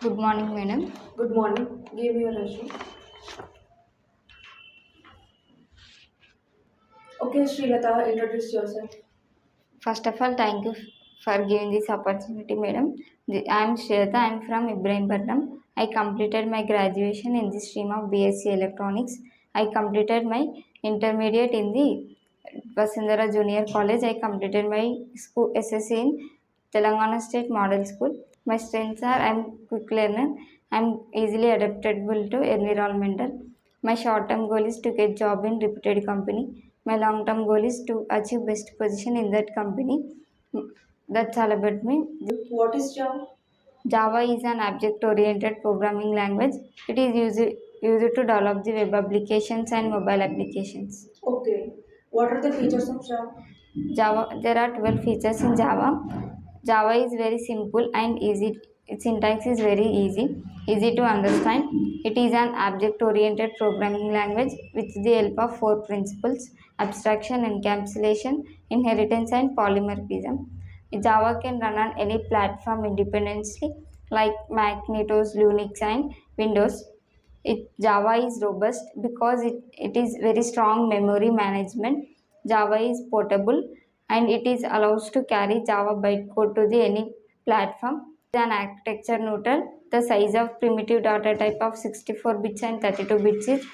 Good morning, madam. Good morning. Give me your resume. Okay, Srilata, introduce yourself. First of all, thank you for giving this opportunity, madam. I am Shweta. I am from Ibrahimpatnam. I completed my graduation in the stream of BSc Electronics. I completed my intermediate in the Vasundhara Junior College. I completed my school SSC in Telangana State Model School. My strengths are I am quick learner. I am easily adaptable to environmental. My short-term goal is to get job in reputed company. My long-term goal is to achieve best position in that company. That's all about me. What is job? Java is an object-oriented programming language. It is used to develop the web applications and mobile applications. Okay. What are the features of job? Java, there are 12 features in Java. Java is very simple and easy. Its syntax is very easy to understand. It is an object-oriented programming language with the help of four principles: abstraction, encapsulation, inheritance, and polymorphism. Java can run on any platform independently, like Macintosh, Linux, and Windows. Java is robust because it is very strong memory management. Java is portable and it is allows to carry Java bytecode to the any platform. It is an architecture neutral. The size of primitive data type of 64 bits and 32 bits is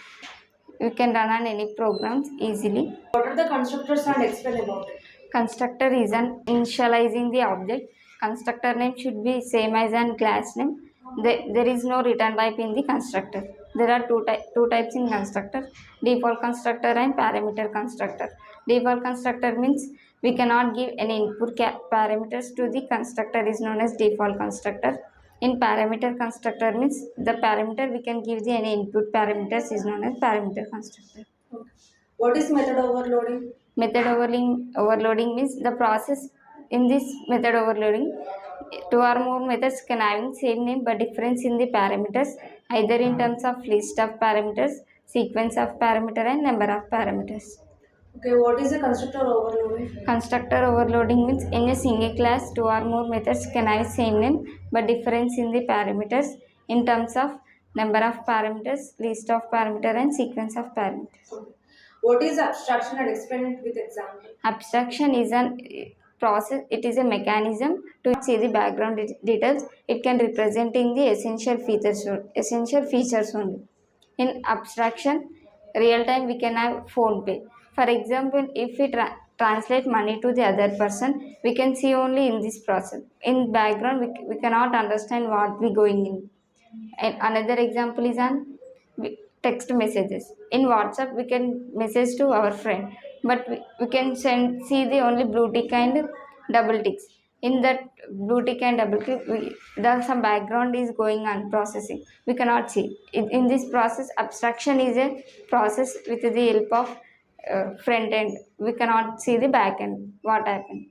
you can run on any programs easily. What are the constructors and explain about it? Constructor is an initializing the object. Constructor name should be same as an class name. There is no return type in the constructor. There are two types in constructor: default constructor and parameter constructor. Default constructor means we cannot give any input parameters to the constructor is known as default constructor. In parameter constructor means the parameter we can give the any input parameters is known as parameter constructor. Okay. What is method overloading? Overloading means the process in this method overloading. Two or more methods can having same name but difference in the parameters, either in terms of list of parameters, sequence of parameter, and number of parameters. Okay, what is the constructor overloading? Constructor overloading means in a single class, two or more methods can have same name but difference in the parameters in terms of number of parameters, list of parameter, and sequence of parameters. Okay. What is abstraction and explain it with example? Abstraction is an process, it is a mechanism to see the background details. It can represent in the essential features only. In abstraction, real time we can have phone pay. For example, if we translate money to the other person, we can see only in this process. In background, we cannot understand what we going in. And another example is on text messages. In WhatsApp, we can message to our friend, but we can see the only blue tick and double ticks. In that blue tick and double tick, there's some background is going on processing. We cannot see. In this process, abstraction is a process with the help of front end. We cannot see the back end. What happened?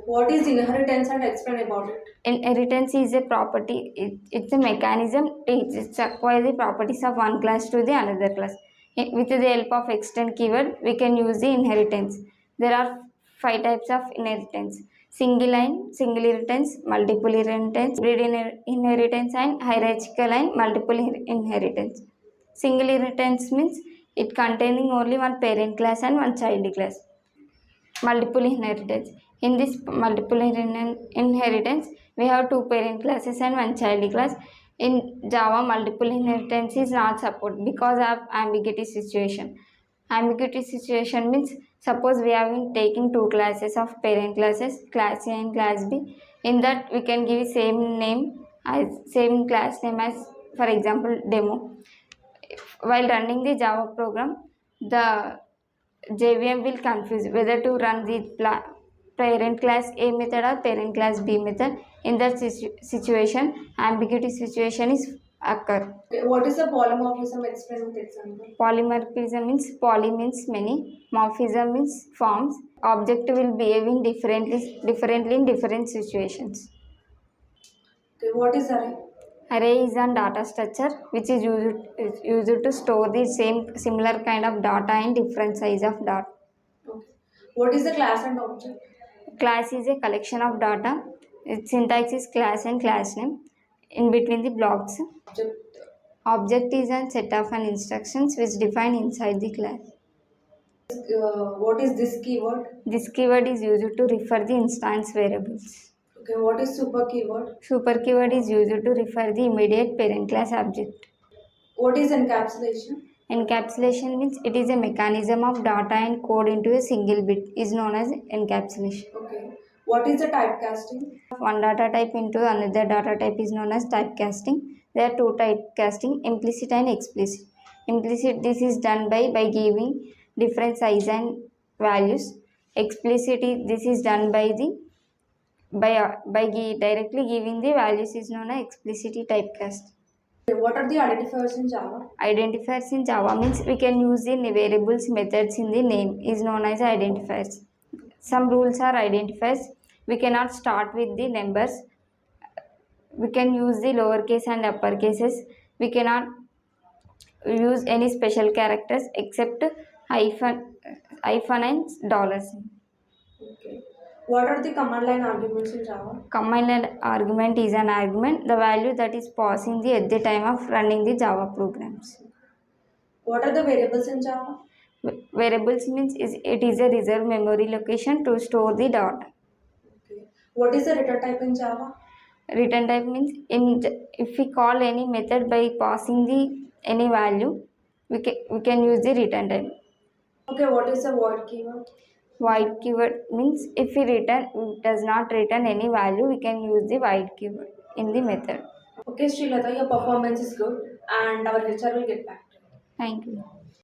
What is inheritance and explain about it? Inheritance is a property, it's a mechanism to just acquire the properties of one class to the another class. With the help of extend keyword, we can use the inheritance. There are five types of inheritance: single line, single inheritance, multiple inheritance, hybrid inheritance, and hierarchical and multiple inheritance. Single inheritance means it containing only one parent class and one child class. Multiple inheritance. In this multiple inheritance, we have two parent classes and one child class. In Java, multiple inheritance is not supported because of ambiguity situation. Ambiguity situation means suppose we have been taking two classes of parent classes, class A and class B. In that, we can give same name as same class name as, for example, demo. While running the Java program, the JVM will confuse whether to run the parent class A method or parent class B method. In that situation, ambiguity situation is occur. Okay. What is the polymorphism? Explain with example. Polymorphism means poly means many, morphism means forms. Object will behave in differently in different situations. Okay. What is array? Array is a data structure which is used to store the same similar kind of data in different size of data. Okay. What is the class and object? Class is a collection of data. Its syntax is class and class name. in between the blocks. Object. Object is a set of an instructions which define inside the class. What is this keyword? This keyword is used to refer the instance variables. Okay, what is super keyword? Super keyword is used to refer the immediate parent class object. What is encapsulation? Encapsulation means it is a mechanism of data and code into a single bit is known as encapsulation. Okay. What is the typecasting? One data type into another data type is known as typecasting. There are two typecasting, implicit and explicit. Implicit, this is done by giving different size and values. Explicit, this is done by directly giving the values is known as explicit typecast. Okay, what are the identifiers in Java? Identifiers in Java means we can use the variables methods in the name is known as identifiers. Some rules are identifiers. We cannot start with the numbers. We can use the lowercase and upper cases. We cannot use any special characters except hyphen and dollars. Okay. What are the command line arguments in Java? Command line argument is an argument, the value that is passing at the time of running the Java programs. What are the variables in Java? Variables means it is a reserved memory location to store the data. Okay. What is the return type in Java? Return type means if we call any method by passing any value, we can use the return type. Okay, what is the void keyword? Void keyword means if it does not return any value, we can use the void keyword in the method. Okay, Srilata, your performance is good and our HR will get back to you. Thank you.